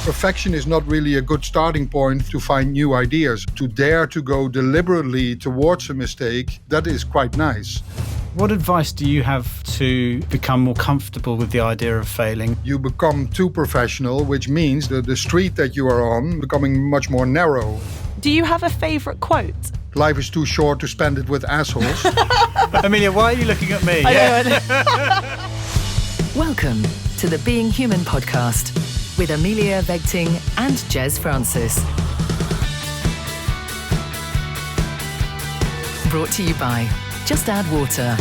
Perfection is not really a good starting point to find new ideas. To dare to go deliberately towards a mistake, that is quite nice. What advice do you have to become more comfortable with the idea of failing? You become too professional, which means that the street that you are on becoming much more narrow. Do you have a favourite quote? Life is too short to spend it with assholes. Amelia, why are you looking at me? I know. Welcome to the Being Human podcast with Amelia Vegting and Jez Francis. Brought to you by Just Add Water.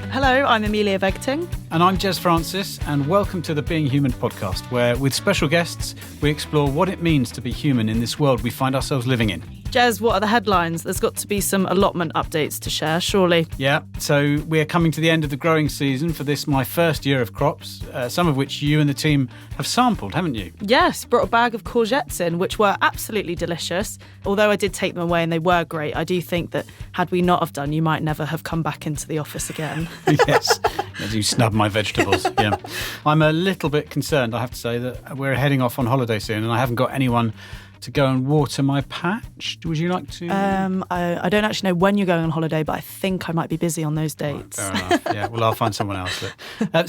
Hello, I'm Amelia Vegting. And I'm Jez Francis, and welcome to the Being Human podcast, where with special guests, we explore what it means to be human in this world we find ourselves living in. Jez, what are the headlines? There's got to be some allotment updates to share, surely. Yeah, so we're coming to the end of the growing season for this, my first year of crops, some of which you and the team have sampled, haven't you? Yes, brought a bag of courgettes in, which were absolutely delicious. Although I did take them away and they were great, I do think that had we not have done, you might never have come back into the office again. Yes, as you snub my vegetables. Yeah, I'm a little bit concerned, I have to say, that we're heading off on holiday soon and I haven't got anyone to go and water my patch. Would you like to? I don't actually know when you're going on holiday, but I think I might be busy on those dates. Right, fair enough. Yeah, well, I'll find someone else.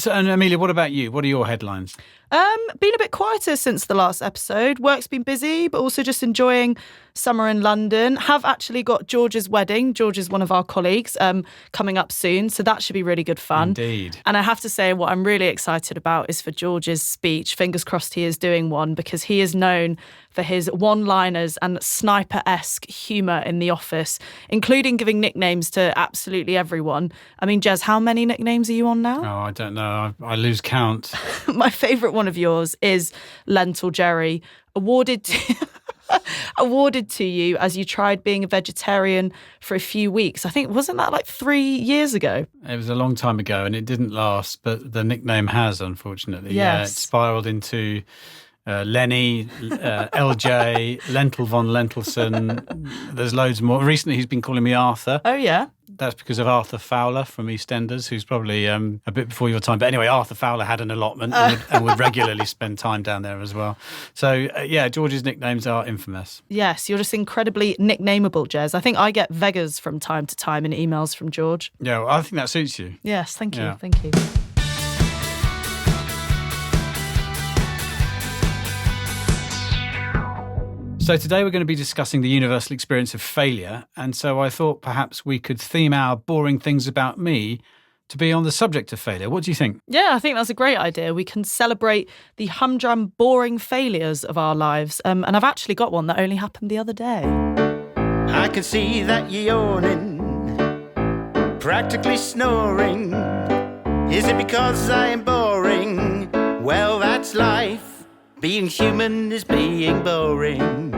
And Amelia, what about you? What are your headlines? Been a bit quieter since the last episode. Work's been busy, but also just enjoying summer in London. Have actually got George's wedding. George is one of our colleagues, coming up soon, so that should be really good fun. Indeed. And I have to say, what I'm really excited about is for George's speech. Fingers crossed he is doing one, because he is known for his one-liners and sniper-esque humour in the office, including giving nicknames to absolutely everyone. I mean, Jez, how many nicknames are you on now? Oh, I don't know. I lose count. My favourite one of yours is Lentil Jerry, awarded to you as you tried being a vegetarian for a few weeks. I think, wasn't that like 3 years ago? It was a long time ago and it didn't last, but the nickname has, unfortunately. Yes. Yeah, it spiralled into Lenny, LJ, Lentil von Lentilson. There's loads more. Recently he's been calling me Arthur. Oh, yeah? That's because of Arthur Fowler from EastEnders, who's probably a bit before your time. But anyway, Arthur Fowler had an allotment and would regularly spend time down there as well. So, yeah, George's nicknames are infamous. Yes, you're just incredibly nicknameable, Jez. I think I get Vegas from time to time in emails from George. Yeah, well, I think that suits you. Yes, thank you. Yeah. Thank you. So today we're going to be discussing the universal experience of failure. And so I thought perhaps we could theme our boring things about me to be on the subject of failure. What do you think? Yeah, I think that's a great idea. We can celebrate the humdrum, boring failures of our lives. And I've actually got one that only happened the other day. I can see that you're yawning, practically snoring. Is it because I am boring? Well, that's life. Being human is being boring.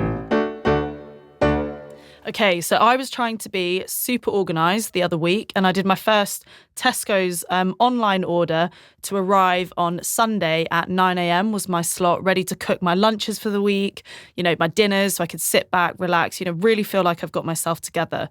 Okay, so I was trying to be super organised the other week and I did my first Tesco's online order to arrive on Sunday at 9 a.m. was my slot, ready to cook my lunches for the week, my dinners, so I could sit back, relax, really feel like I've got myself together.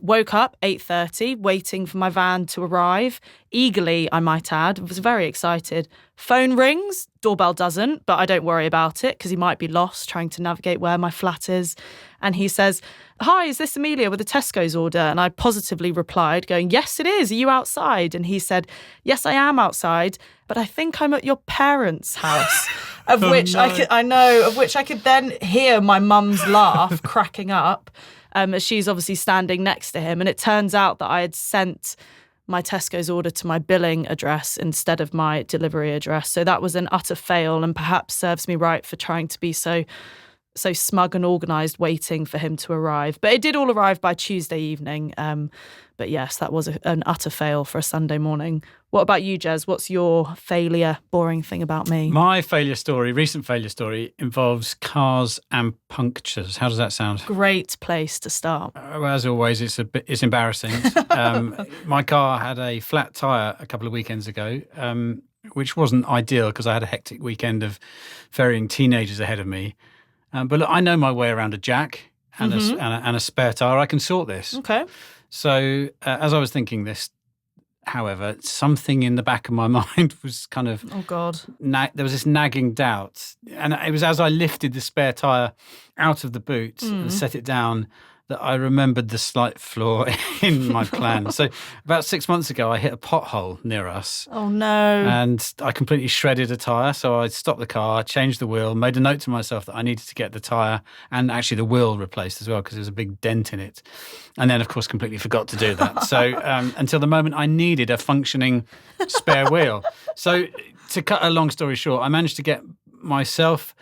Woke up 8:30, waiting for my van to arrive. Eagerly, I might add. I was very excited. Phone rings, doorbell doesn't, but I don't worry about it because he might be lost trying to navigate where my flat is. And he says, "Hi, is this Amelia with a Tesco's order?" And I positively replied, going, "Yes, it is. Are you outside?" And he said, "Yes, I am outside, but I think I'm at your parents' house." Of which I could then hear my mum's laugh cracking up. As she's obviously standing next to him. And it turns out that I had sent my Tesco's order to my billing address instead of my delivery address. So that was an utter fail and perhaps serves me right for trying to be so smug and organised waiting for him to arrive. But it did all arrive by Tuesday evening. But yes, that was an utter fail for a Sunday morning. What about you, Jez? What's your failure, boring thing about me? My recent failure story, involves cars and punctures. How does that sound? Great place to start. Well, as always, it's embarrassing. My car had a flat tyre a couple of weekends ago, which wasn't ideal because I had a hectic weekend of ferrying teenagers ahead of me. But look, I know my way around a jack and, a spare tyre. I can sort this. Okay. So as I was thinking this, however, something in the back of my mind was kind of, Oh, God. there was this nagging doubt. And it was as I lifted the spare tyre out of the boot and set it down that I remembered the slight flaw in my plan. So about 6 months ago, I hit a pothole near us. Oh, no. And I completely shredded a tyre. So I stopped the car, changed the wheel, made a note to myself that I needed to get the tyre and actually the wheel replaced as well because there was a big dent in it. And then, of course, completely forgot to do that. So until the moment I needed a functioning spare wheel. So to cut a long story short, I managed to get myself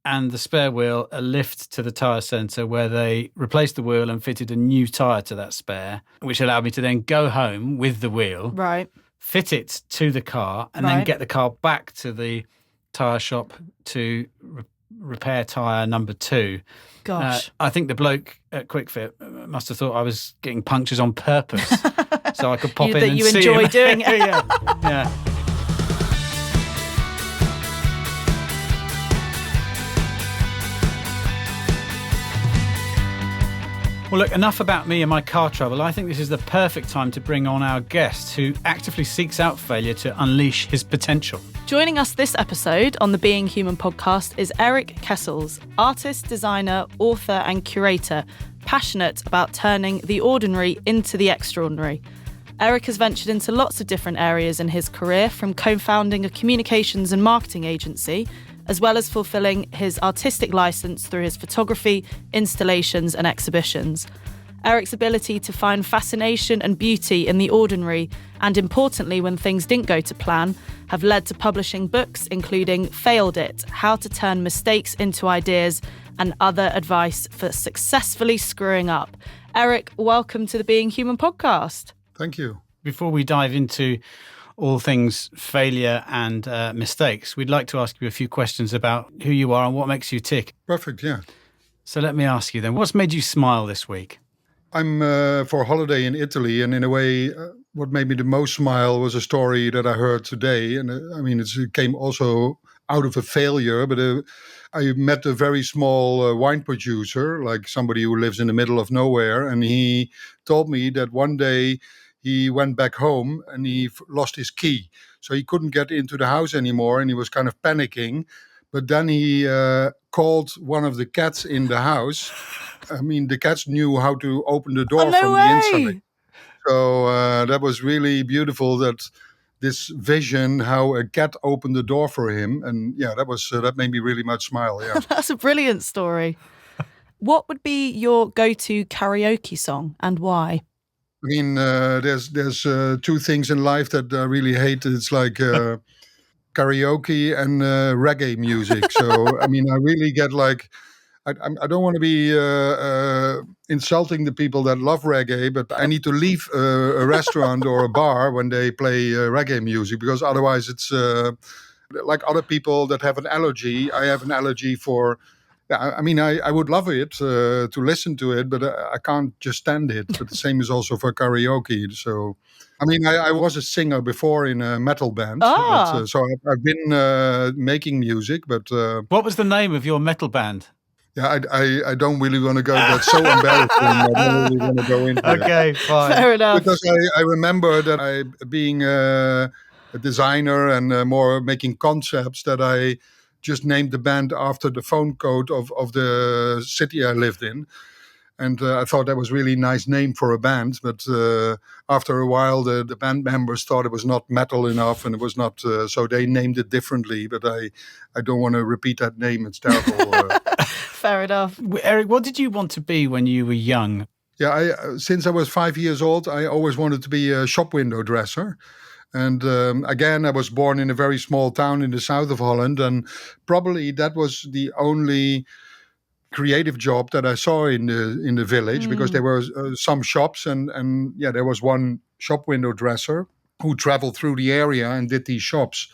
and the spare wheel a lift to the tyre centre where they replaced the wheel and fitted a new tyre to that spare, which allowed me to then go home with the wheel, Right. fit it to the car, and then get the car back to the tyre shop to repair tyre number 2. Gosh. I think the bloke at QuickFit must have thought I was getting punctures on purpose so I could pop in that and you see enjoy him. doing it. Yeah. Well, look, enough about me and my car trouble. I think this is the perfect time to bring on our guest who actively seeks out failure to unleash his potential. Joining us this episode on the Being Human podcast is Erik Kessels, artist, designer, author and curator, passionate about turning the ordinary into the extraordinary. Erik has ventured into lots of different areas in his career, from co-founding a communications and marketing agency, as well as fulfilling his artistic license through his photography, installations and exhibitions. Erik's ability to find fascination and beauty in the ordinary, and importantly when things didn't go to plan, have led to publishing books including Failed It, How to Turn Mistakes into Ideas, and other advice for successfully screwing up. Erik, welcome to the Being Human podcast. Thank you. Before we dive into all things failure and mistakes, we'd like to ask you a few questions about who you are and what makes you tick. Perfect, yeah. So let me ask you then, what's made you smile this week? I'm for a holiday in Italy, and in a way, what made me the most smile was a story that I heard today. And it came also out of a failure, but I met a very small wine producer, like somebody who lives in the middle of nowhere, and he told me that one day he went back home and he lost his key. So he couldn't get into the house anymore and he was kind of panicking. But then he called one of the cats in the house. I mean, the cats knew how to open the door from the inside. So that was really beautiful, that this vision, how a cat opened the door for him. And yeah, that made me really much smile. Yeah. That's a brilliant story. What would be your go-to karaoke song and why? I mean, there's two things in life that I really hate. It's like karaoke and reggae music. So, I mean, I really get like, I don't want to be insulting the people that love reggae, but I need to leave a restaurant or a bar when they play reggae music, because otherwise it's like other people that have an allergy. I have an allergy for... I mean, I would love it to listen to it, but I can't just stand it. But the same is also for karaoke. So, I mean, I was a singer before in a metal band. But, so I've been making music. But what was the name of your metal band? Yeah, I don't really want to go. That's so embarrassing. I don't really want to go into it. Okay, fine. Fair enough. Because I remember that I, being a designer and more making concepts, that I just named the band after the phone code of the city I lived in. And I thought that was really nice name for a band. But after a while, the band members thought it was not metal enough, and it was not. So they named it differently. But I don't want to repeat that name. It's terrible. Fair enough. Erik, what did you want to be when you were young? Yeah, since I was 5 years old, I always wanted to be a shop window dresser. And again, I was born in a very small town in the south of Holland. And probably that was the only creative job that I saw in the village, because there were some shops. And yeah, there was one shop window dresser who traveled through the area and did these shops.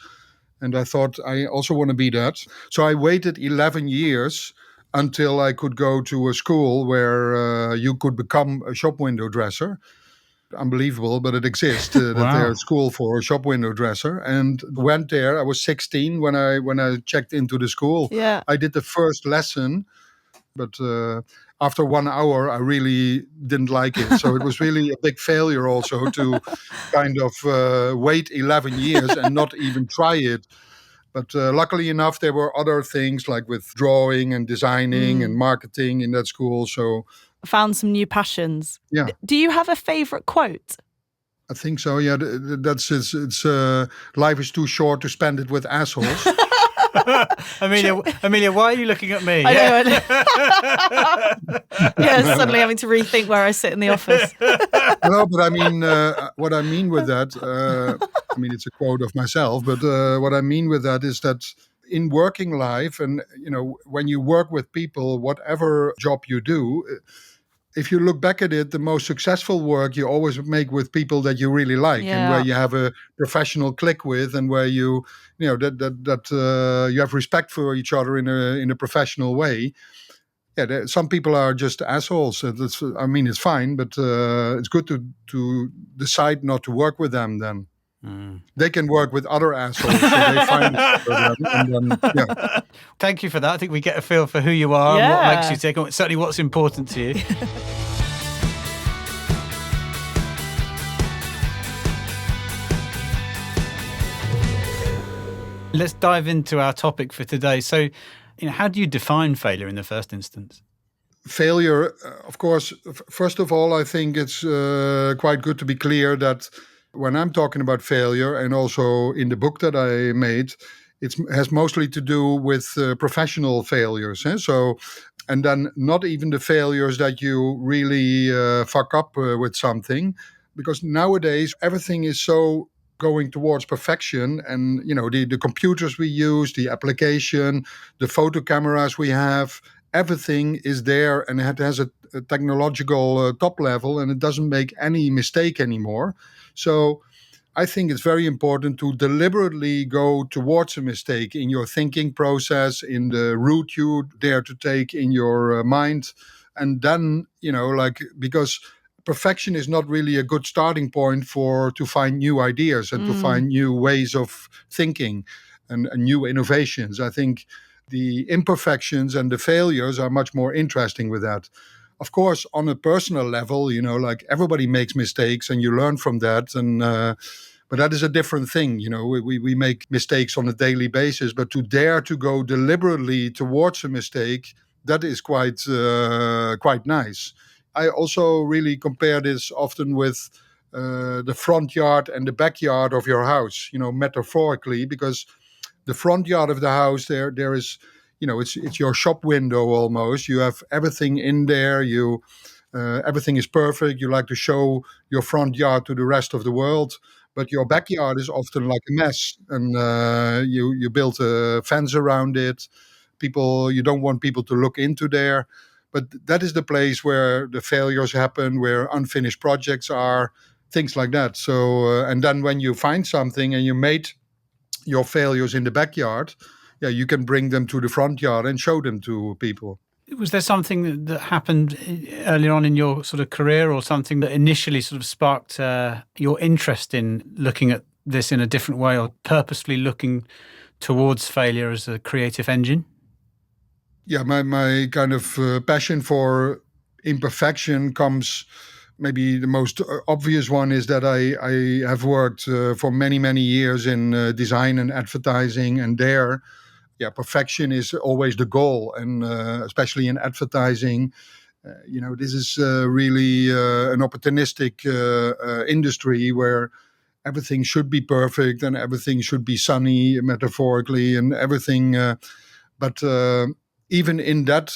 And I thought, I also want to be that. So I waited 11 years until I could go to a school where you could become a shop window dresser. Unbelievable, but it exists. That there's a school for a shop window dresser, and went there. I was 16 when I checked into the school. Yeah, I did the first lesson, but after 1 hour, I really didn't like it. So it was really a big failure also to kind of wait 11 years and not even try it. But luckily enough, there were other things like with drawing and designing and marketing in that school. So found some new passions. yeah. Do you have a favorite quote? I think so. Yeah, that's it's life is too short to spend it with assholes. Amelia, why are you looking at me? I know. Yeah, suddenly having to rethink where I sit in the office. No, but I mean, what I mean with that, I mean, it's a quote of myself, but what I mean with that is that in working life, and when you work with people, whatever job you do, if you look back at it, the most successful work you always make with people that you really like and where you have a professional click with, and where you have respect for each other in a professional way. Yeah, some people are just assholes. It's fine, but it's good to decide not to work with them. Then they can work with other assholes, so they find it. And then, yeah. Thank you for that. I think we get a feel for who you are and what makes you tick, and certainly what's important to you. Let's dive into our topic for today. So, how do you define failure in the first instance? Failure, of course, first of all, I think it's quite good to be clear that when I'm talking about failure, and also in the book that I made, it has mostly to do with professional failures. So, and then not even the failures that you really fuck up with something, because nowadays everything is so going towards perfection, and the computers we use, the application, the photo cameras we have, everything is there, and it has a technological top level, and it doesn't make any mistake anymore. So I think it's very important to deliberately go towards a mistake in your thinking process, in the route you dare to take in your mind. And then, because perfection is not really a good starting point to find new ideas and to find new ways of thinking and new innovations. I think the imperfections and the failures are much more interesting with that. Of course, on a personal level, everybody makes mistakes and you learn from that. And but that is a different thing. We make mistakes on a daily basis, but to dare to go deliberately towards a mistake, that is quite nice. I also really compare this often with the front yard and the backyard of your house, metaphorically, because the front yard of the house, there is, it's your shop window almost. You have everything in there. Everything is perfect. You like to show your front yard to the rest of the world, but your backyard is often like a mess, and you built a fence around it. You don't want people to look into there. But that is the place where the failures happen, where unfinished projects are, things like that. So, and then when you find something and you made your failures in the backyard, you can bring them to the front yard and show them to people. Was there something that happened earlier on in your sort of career, or something that initially sort of sparked your interest in looking at this in a different way, or purposefully looking towards failure as a creative engine? Yeah, my kind of passion for imperfection comes, maybe the most obvious one is that I have worked for many, many years in design and advertising, and there, perfection is always the goal. And especially in advertising, this is really an opportunistic industry where everything should be perfect and everything should be sunny, metaphorically, and everything. But even in that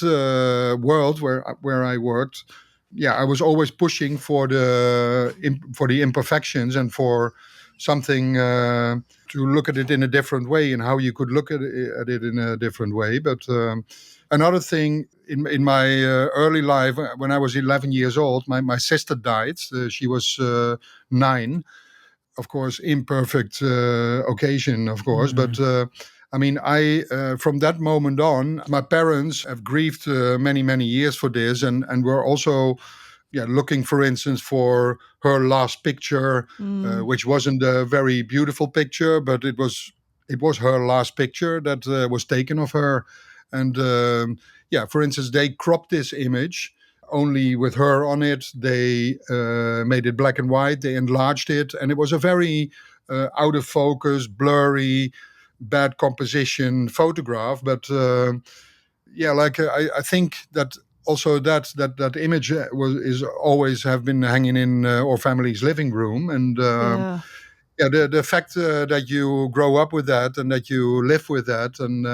world where I worked, I was always pushing for the imperfections and for something to look at it in a different way, and how you could look at it in a different way. But another thing in my early life, when I was 11 years old, my sister died. She was 9. Of course, imperfect occasion, of course, but. From that moment on, my parents have grieved many, many years for this, and were also, looking, for instance, for her last picture, which wasn't a very beautiful picture, but it was her last picture that was taken of her, and for instance, they cropped this image only with her on it. They made it black and white. They enlarged it, and it was a very out of focus, blurry, bad composition photograph. But I think that also that image is always have been hanging in our family's living room, and the fact that you grow up with that and that you live with that, and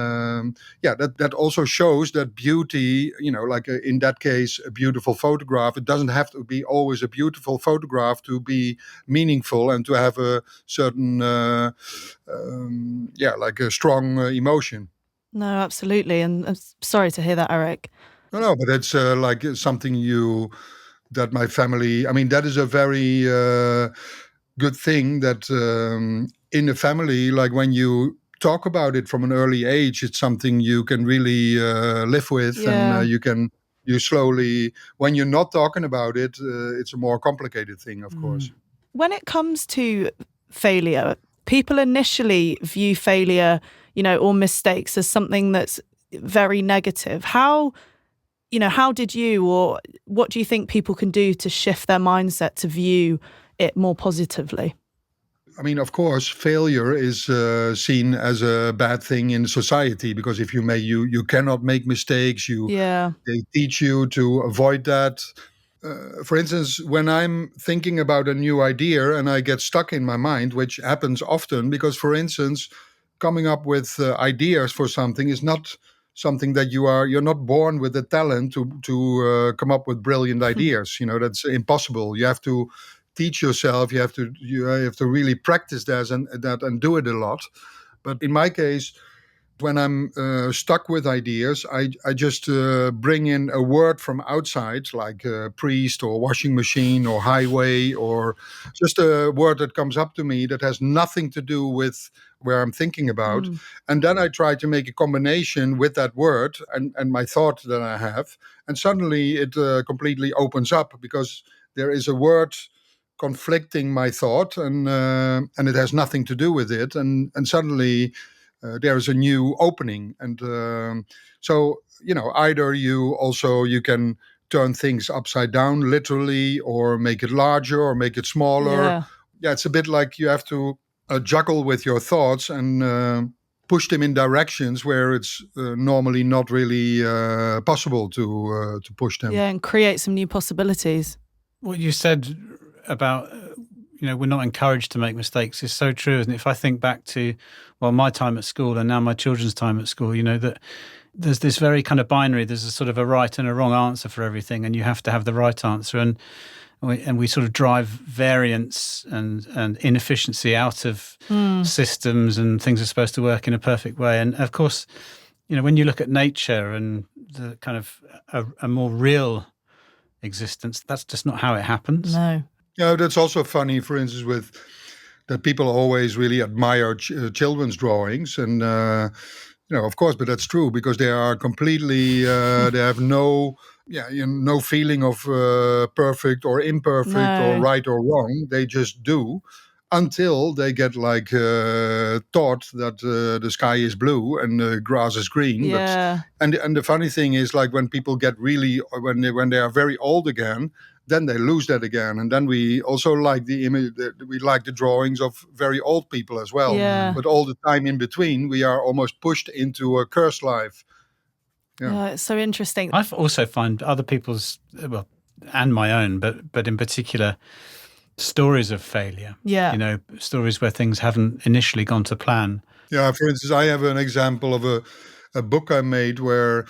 that also shows that beauty, in that case, a beautiful photograph. It doesn't have to be always a beautiful photograph to be meaningful and to have a certain, like a strong emotion. No, absolutely. And I'm sorry to hear that, Erik. No, but it's like something that my family, I mean, that is a very good thing that in a family, like when you talk about it from an early age, it's something you can really live with, and you slowly, when you're not talking about it, it's a more complicated thing, of course. When it comes to failure, people initially view failure, or mistakes as something that's very negative. How did you, or what do you think people can do to shift their mindset to view it more positively? I mean, of course, failure is seen as a bad thing in society, because if you cannot make mistakes. They teach you to avoid that. For instance, when I'm thinking about a new idea and I get stuck in my mind, which happens often, because, for instance, coming up with ideas for something is not something that you're not born with the talent to come up with brilliant ideas. That's impossible. You have to teach yourself. You have to really practice that and do it a lot. But in my case, when I'm stuck with ideas, I just bring in a word from outside, like priest or washing machine or highway, or just a word that comes up to me that has nothing to do with where I'm thinking about. And then I try to make a combination with that word and my thought that I have. And suddenly it completely opens up, because there is a word conflicting my thought, and it has nothing to do with it. And suddenly there is a new opening. And so, either you can turn things upside down, literally, or make it larger or make it smaller. Yeah, it's a bit like you have to juggle with your thoughts and push them in directions where it's normally not really possible to push them. Yeah, and create some new possibilities. What you said about we're not encouraged to make mistakes is so true, isn't it? If I think back to my time at school and now my children's time at school, that there's this very kind of binary. There's a sort of a right and a wrong answer for everything, and you have to have the right answer. And we sort of drive variance and inefficiency out of systems, and things are supposed to work in a perfect way. And of course, when you look at nature and the kind of a more real existence, that's just not how it happens. No. Yeah, that's also funny, for instance, with that people always really admire children's drawings. And, of course, but that's true, because they are completely, they have no feeling of perfect or imperfect or right or wrong. They just do, until they get taught that the sky is blue and the grass is green. Yeah. But, and the funny thing is, like, when people get really, when they are very old again, then they lose that again. And then we also like the image, we like the drawings of very old people as well. Yeah. But all the time in between, we are almost pushed into a cursed life. Yeah, it's so interesting. I also find other people's, and my own, but in particular, stories of failure. Yeah. Stories where things haven't initially gone to plan. Yeah, for instance, I have an example of a book I made where,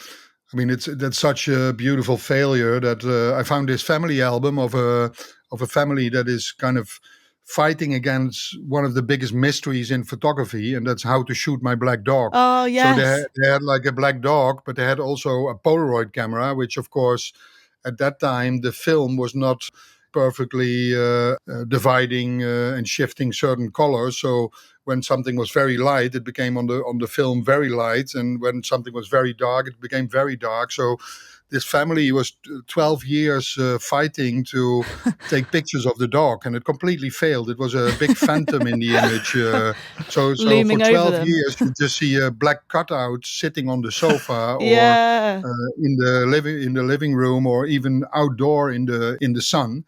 I mean, that's such a beautiful failure that I found this family album of a family that is kind of fighting against one of the biggest mysteries in photography, and that's how to shoot my black dog. Oh, yes. So they had like a black dog, but they had also a Polaroid camera, which, of course, at that time, the film was not perfectly dividing and shifting certain colors. So when something was very light, it became on the film very light, and when something was very dark, it became very dark. So this family was 12 years fighting to take pictures of the dog, and it completely failed. It was a big phantom in the image. So for Looming over 12 them. years, you just see a black cutout sitting on the sofa or Yeah. in the living room, or even outdoor in the sun.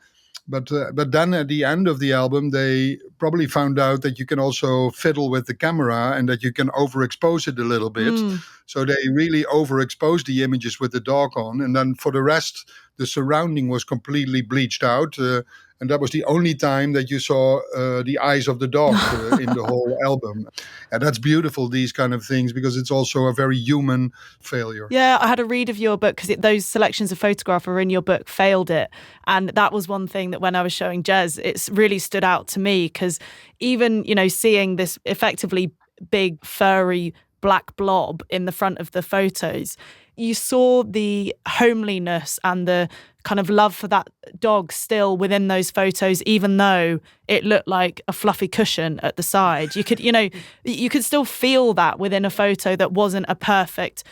But then at the end of the album, they probably found out that you can also fiddle with the camera and that you can overexpose it a little bit. So they really overexposed the images with the dog on. And then for the rest, the surrounding was completely bleached out. And that was the only time that you saw the eyes of the dog in the whole album. And that's beautiful, these kind of things, because it's also a very human failure. Yeah, I had a read of your book because those selections of photograph are in your book, Failed It. And that was one thing that when I was showing Jez, it's really stood out to me because even, seeing this effectively big, furry, black blob in the front of the photos, you saw the homeliness and the kind of love for that dog still within those photos, even though it looked like a fluffy cushion at the side. You could, you could still feel that within a photo that wasn't a perfect,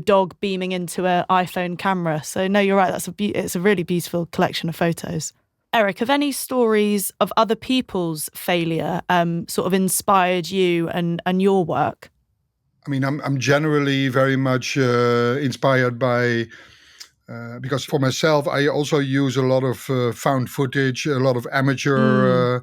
dog beaming into an iPhone camera. So no, you're right. It's a really beautiful collection of photos. Erik, have any stories of other people's failure sort of inspired you and your work? I mean, I'm generally very much inspired by, because for myself, I also use a lot of found footage, a lot of amateur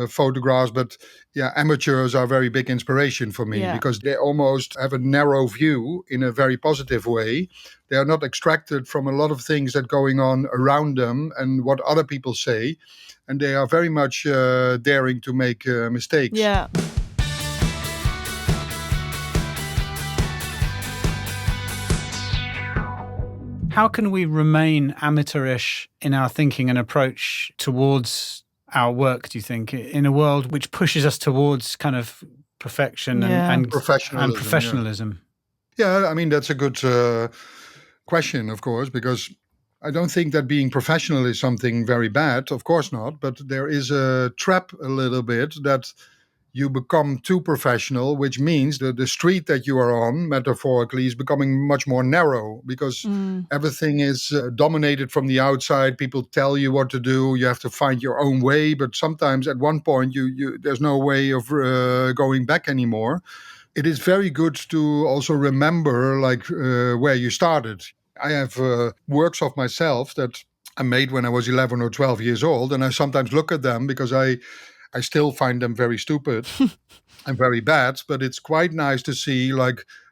photographs. But yeah, amateurs are a very big inspiration for me because they almost have a narrow view in a very positive way. They are not extracted from a lot of things that are going on around them and what other people say. And they are very much daring to make mistakes. Yeah. How can we remain amateurish in our thinking and approach towards our work, do you think, in a world which pushes us towards kind of perfection and professionalism? Yeah, I mean, that's a good question, of course, because I don't think that being professional is something very bad. Of course not. But there is a trap a little bit that you become too professional, which means that the street that you are on, metaphorically, is becoming much more narrow because everything is dominated from the outside. People tell you what to do. You have to find your own way. But sometimes at one point, there's no way of going back anymore. It is very good to also remember where you started. I have works of myself that I made when I was 11 or 12 years old. And I sometimes look at them because I still find them very stupid and very bad, but it's quite nice to see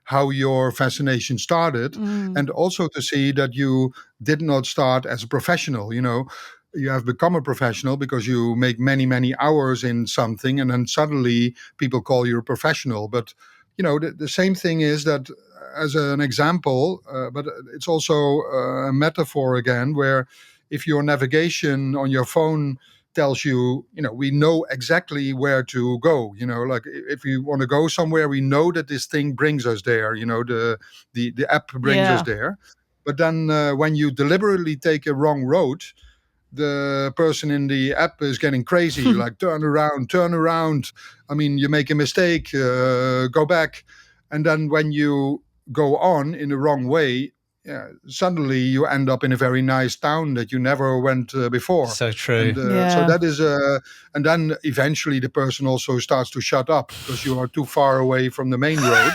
how your fascination started and also to see that you did not start as a professional. You have become a professional because you make many, many hours in something and then suddenly people call you a professional. But, the same thing is that as an example, but it's also a metaphor again, where if your navigation on your phone tells you, we know exactly where to go. If we want to go somewhere, we know that this thing brings us there. The app brings us there. But then when you deliberately take a wrong road, the person in the app is getting crazy, like turn around. I mean, you make a mistake, go back. And then when you go on in the wrong way, suddenly you end up in a very nice town that you never went before. So true. And, so that is, and then eventually the person also starts to shut up because you are too far away from the main road.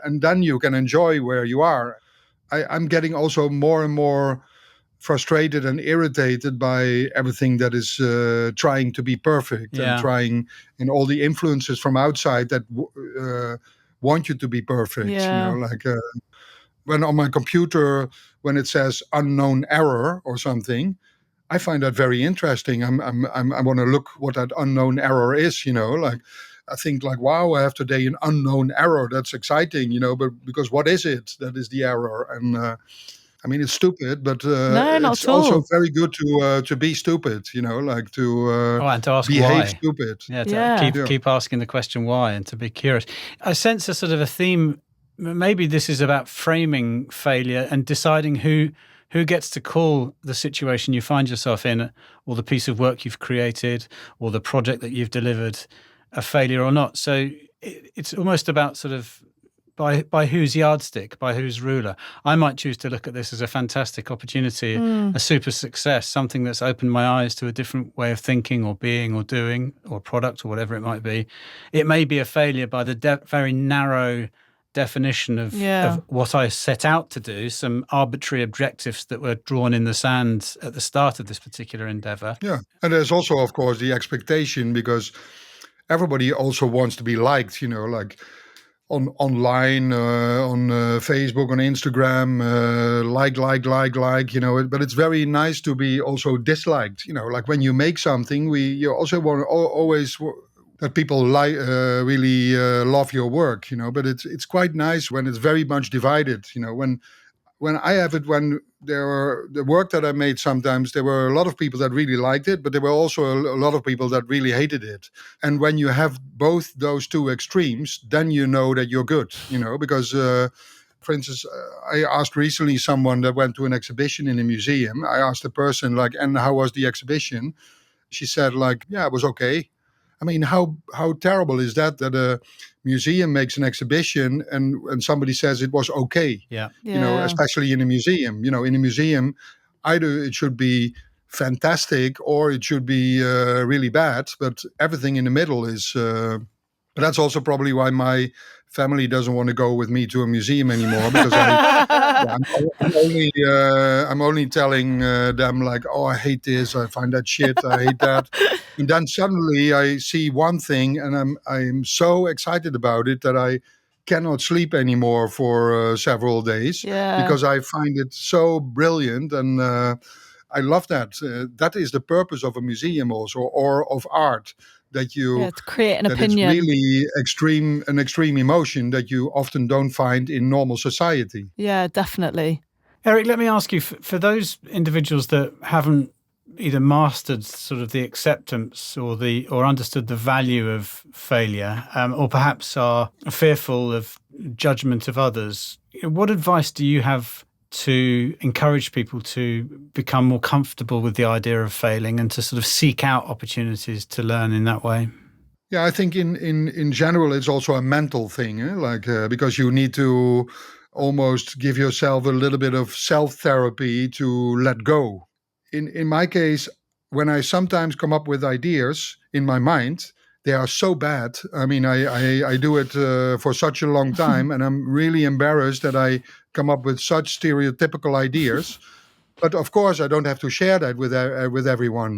And then you can enjoy where you are. I'm getting also more and more frustrated and irritated by everything that is trying to be perfect and trying, and all the influences from outside that want you to be perfect. When on my computer, when it says unknown error or something, I find that very interesting. I want to look what that unknown error is. I think wow, I have today an unknown error. That's exciting, but because what is it? That is the error. And I mean, it's stupid, but it's also very good to be stupid. And to ask behave why. Stupid. Keep asking the question why and to be curious. I sense a sort of a theme. Maybe this is about framing failure and deciding who gets to call the situation you find yourself in, or the piece of work you've created, or the project that you've delivered, a failure or not. So it's almost about sort of by whose yardstick, by whose ruler? I might choose to look at this as a fantastic opportunity, a super success, something that's opened my eyes to a different way of thinking or being or doing or product or whatever it might be. It may be a failure by the very narrow definition of what I set out to do, some arbitrary objectives that were drawn in the sand at the start of this particular endeavor. Yeah. And there's also, of course, the expectation, because everybody also wants to be liked, like online, on Facebook, on Instagram, like, but it's very nice to be also disliked, like when you make something, you also want always that people really love your work, but it's quite nice when it's very much divided, when I have it, when the work that I made, sometimes there were a lot of people that really liked it, but there were also a lot of people that really hated it. And when you have both those two extremes, then you know that you're good, because, for instance, I asked recently someone that went to an exhibition in a museum. I asked the person, and how was the exhibition? She said, yeah, it was okay. I mean, how terrible is that a museum makes an exhibition and somebody says it was okay? Yeah. Especially in a museum. In a museum, either it should be fantastic or it should be really bad, but everything in the middle is... But that's also probably why my family doesn't want to go with me to a museum anymore, because I'm only telling them oh, I hate this, I find that shit, I hate that, and then suddenly I see one thing and I'm so excited about it that I cannot sleep anymore for several days, because I find it so brilliant, and I love that. That is the purpose of a museum also, or of art. That you to create an opinion. It's really an extreme emotion that you often don't find in normal society. Yeah, definitely. Erik, let me ask you, for those individuals that haven't either mastered sort of the acceptance or understood the value of failure, or perhaps are fearful of judgment of others, what advice do you have to encourage people to become more comfortable with the idea of failing and to sort of seek out opportunities to learn in that way? Yeah, I think in general, it's also a mental thing, because you need to almost give yourself a little bit of self-therapy to let go. In my case, when I sometimes come up with ideas in my mind, they are so bad. I mean, I do it for such a long time, and I'm really embarrassed that I come up with such stereotypical ideas. But of course, I don't have to share that with everyone.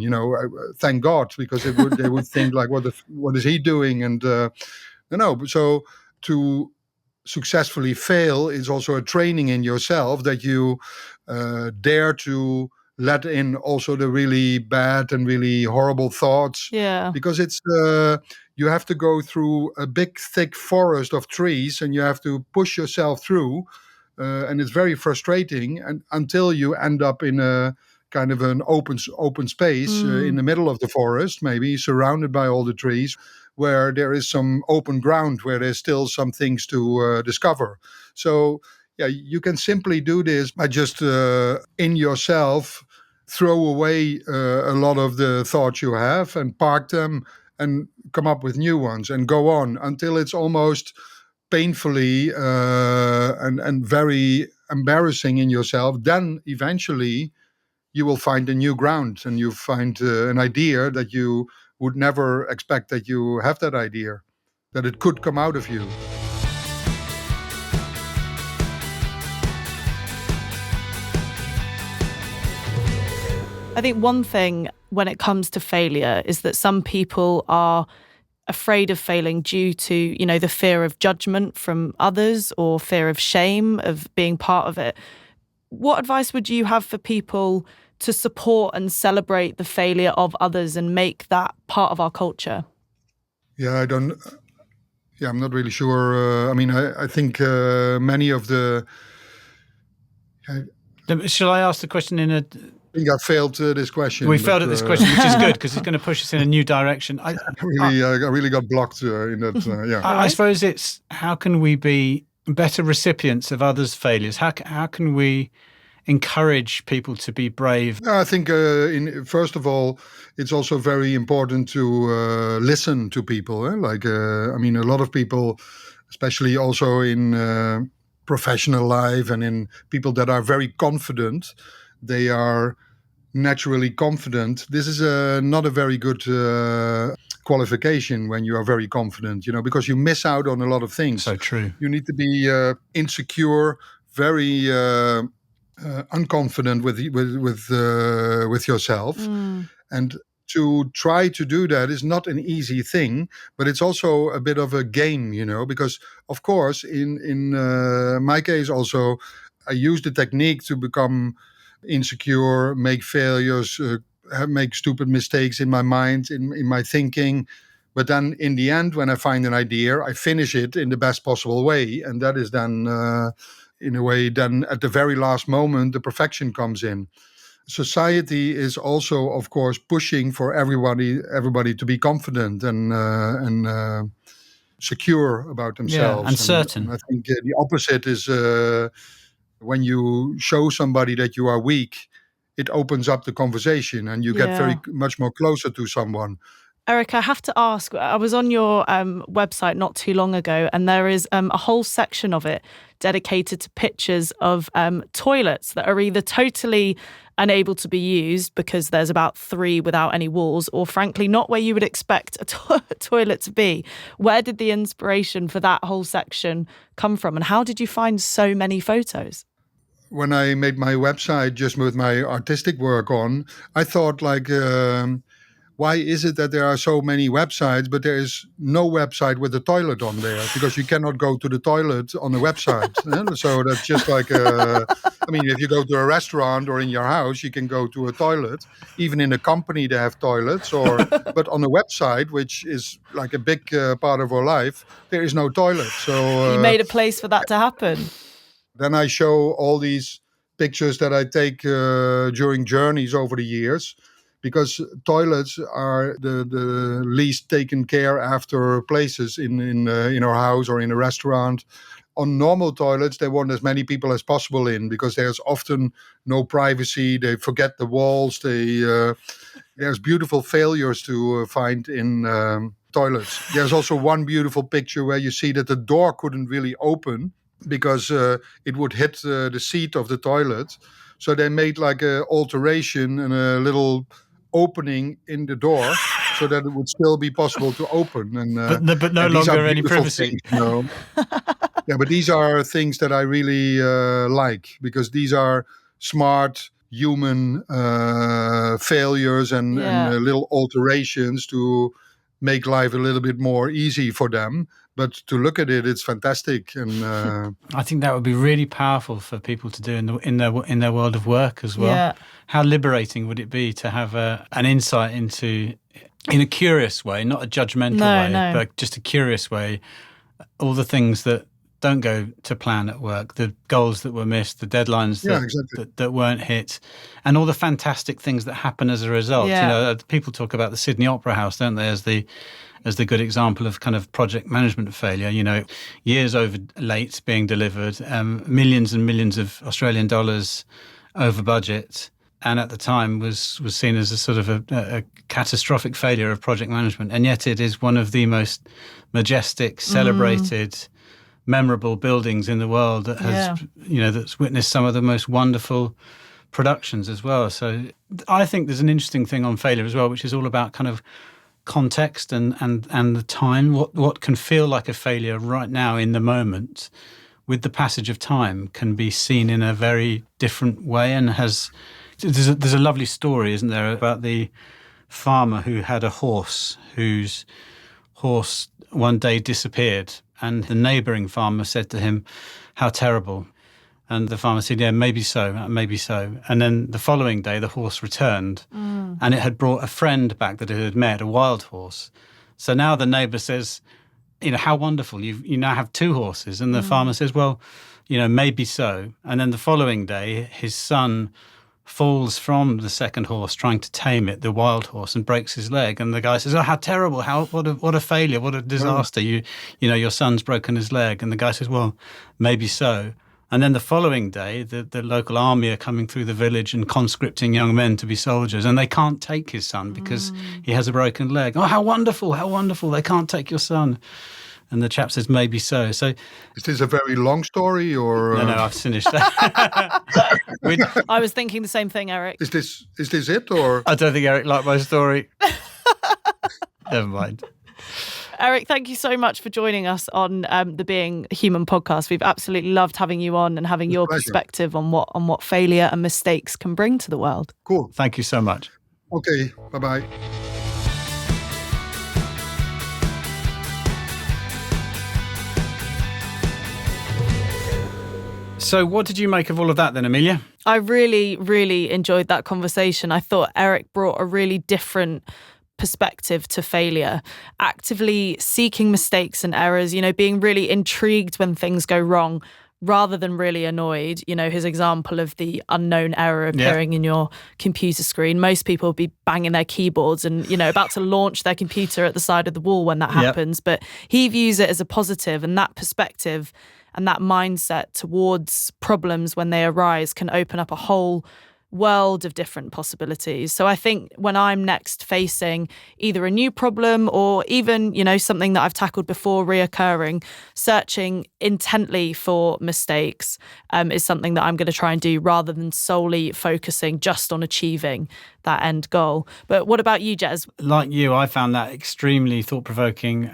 Thank God, because they would think what is he doing? And so to successfully fail is also a training in yourself, that you dare to let in also the really bad and really horrible thoughts. Yeah. Because it's you have to go through a big, thick forest of trees, and you have to push yourself through. And it's very frustrating, and until you end up in a kind of an open space in the middle of the forest, maybe surrounded by all the trees, where there is some open ground, where there's still some things to discover. So, yeah, you can simply do this by just in yourself throw away a lot of the thoughts you have and park them and come up with new ones and go on until it's almost painfully and very embarrassing in yourself. Then eventually you will find a new ground, and you find an idea that you would never expect that you have that idea, that it could come out of you. I think one thing when it comes to failure is that some people are afraid of failing due to, the fear of judgment from others or fear of shame of being part of it. What advice would you have for people to support and celebrate the failure of others and make that part of our culture? Yeah, I'm not really sure. I think many of the... Shall I ask the question in a... I think I failed this question. We failed at this question, which is good, because it's going to push us in a new direction. I really got blocked in that. Yeah. I suppose it's, how can we be better recipients of others' failures? How can we encourage people to be brave? I think, first of all, it's also very important to listen to people. A lot of people especially also in professional life and in people that are very confident. They are naturally confident. This is not a very good qualification when you are very confident, because you miss out on a lot of things. So true. You need to be insecure, very unconfident with yourself, and to try to do that is not an easy thing, but it's also a bit of a game, because of course in my case also I use the technique to become insecure, make failures, make stupid mistakes in my mind, in my thinking. But then in the end, when I find an idea, I finish it in the best possible way. And that is then, in a way, then at the very last moment, the perfection comes in. Society is also, of course, pushing for everybody to be confident and secure about themselves. Yeah, and certain. And I think the opposite is when you show somebody that you are weak, it opens up the conversation and you get very much more closer to someone. Erik, I have to ask, I was on your website not too long ago, and there is a whole section of it dedicated to pictures of toilets that are either totally unable to be used because there's about 3 without any walls, or frankly not where you would expect a toilet to be. Where did the inspiration for that whole section come from, and how did you find so many photos? When I made my website just with my artistic work on, I thought why is it that there are so many websites, but there is no website with a toilet on there? Because you cannot go to the toilet on a website. So that's just if you go to a restaurant or in your house, you can go to a toilet. Even in a company, they have toilets. But on a website, which is like a big part of our life, there is no toilet. So you made a place for that to happen. Then I show all these pictures that I take during journeys over the years, because toilets are the least taken care after places in our house or in a restaurant. On normal toilets, they want as many people as possible in, because there's often no privacy. They forget the walls. There's beautiful failures to find in toilets. There's also one beautiful picture where you see that the door couldn't really open because it would hit the seat of the toilet. So they made like an alteration and a little opening in the door so that it would still be possible to open. But no longer any privacy. Things, Yeah, but these are things that I really like, because these are smart human failures and little alterations to make life a little bit more easy for them. But to look at it, it's fantastic, and I think that would be really powerful for people to do in their world of work as well. Yeah. How liberating would it be to have an insight into, in a curious way, not a judgmental way, but just a curious way, all the things that don't go to plan at work, the goals that were missed, the deadlines that weren't hit, and all the fantastic things that happen as a result. Yeah. People talk about the Sydney Opera House, don't they, as the good example of kind of project management failure. Years over late being delivered, millions and millions of Australian dollars over budget, and at the time was seen as a sort of a catastrophic failure of project management. And yet it is one of the most majestic, celebrated, memorable buildings in the world that has, that's witnessed some of the most wonderful productions as well. So I think there's an interesting thing on failure as well, which is all about kind of context and the time. What can feel like a failure right now in the moment, with the passage of time, can be seen in a very different way. And there's a lovely story, isn't there, about the farmer who had a horse whose horse one day disappeared, and the neighbouring farmer said to him, "How terrible." And the farmer said, "Yeah, maybe so, maybe so." And then the following day, the horse returned, and it had brought a friend back that it had met, a wild horse. So now the neighbour says, "How wonderful, you now have 2 horses." And the farmer says, "Well, maybe so." And then the following day, his son falls from the second horse trying to tame it, the wild horse, and breaks his leg. And the guy says, "Oh, how terrible! What a failure! What a disaster! Your son's broken his leg." And the guy says, "Well, maybe so." And then the following day, the local army are coming through the village and conscripting young men to be soldiers, and they can't take his son because he has a broken leg. "Oh, how wonderful! How wonderful! They can't take your son." And the chap says, maybe so. So Is this a very long story or? no, I've finished. I was thinking the same thing, Erik. Is this it or? I don't think Erik liked my story. Never mind. Erik, thank you so much for joining us on the Being Human podcast. We've absolutely loved having you on and having your perspective on what failure and mistakes can bring to the world. Cool. Thank you so much. Okay. Bye-bye. So what did you make of all of that then, Amelia? I really, really enjoyed that conversation. I thought Erik brought a really different perspective to failure, actively seeking mistakes and errors, being really intrigued when things go wrong rather than really annoyed. His example of the unknown error appearing in your computer screen. Most people would be banging their keyboards and, about to launch their computer at the side of the wall when that happens. But he views it as a positive, and that perspective and that mindset towards problems when they arise can open up a whole world of different possibilities. So I think when I'm next facing either a new problem or even, something that I've tackled before reoccurring, searching intently for mistakes is something that I'm going to try and do rather than solely focusing just on achieving that end goal. But what about you, Jez? Like you, I found that extremely thought-provoking.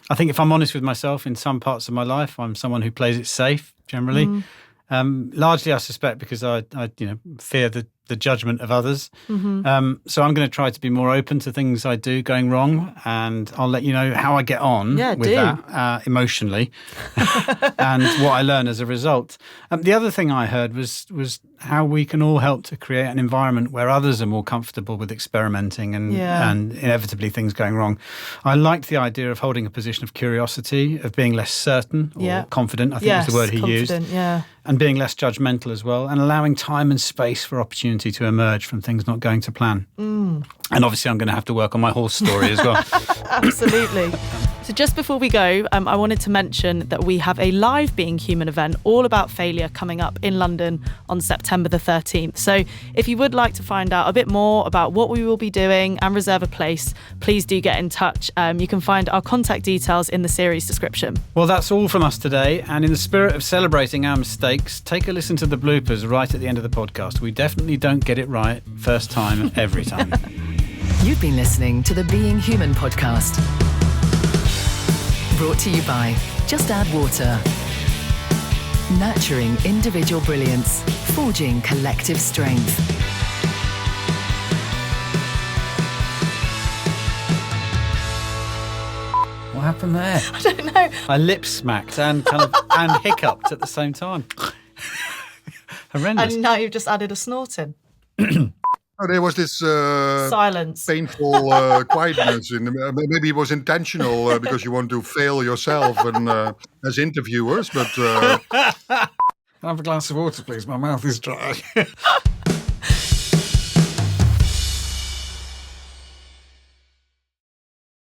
I think if I'm honest with myself, in some parts of my life, I'm someone who plays it safe, generally. Largely, I suspect, because I fear the judgment of others. Mm-hmm. So I'm going to try to be more open to things I do going wrong, and I'll let you know how I get on with that emotionally and what I learn as a result. The other thing I heard was how we can all help to create an environment where others are more comfortable with experimenting and inevitably things going wrong. I liked the idea of holding a position of curiosity, of being less certain or confident, I think was the word he used. And being less judgmental as well, and allowing time and space for opportunity to emerge from things not going to plan. And obviously I'm going to have to work on my horse story as well. Absolutely. So just before we go, I wanted to mention that we have a live Being Human event all about failure coming up in London on September the 13th. So if you would like to find out a bit more about what we will be doing and reserve a place, please do get in touch. You can find our contact details in the series description. Well, that's all from us today. And in the spirit of celebrating our mistakes, take a listen to the bloopers right at the end of the podcast. We definitely don't get it right first time, every time. You've been listening to the Being Human podcast. Brought to you by Just Add Water. Nurturing individual brilliance, forging collective strength. What happened there? I don't know. I lip smacked and and hiccuped at the same time. Horrendous. And now you've just added a snorting. There was this silence, painful quietness. Maybe it was intentional because you want to fail yourself and as interviewers. But Have a glass of water, please. My mouth is dry.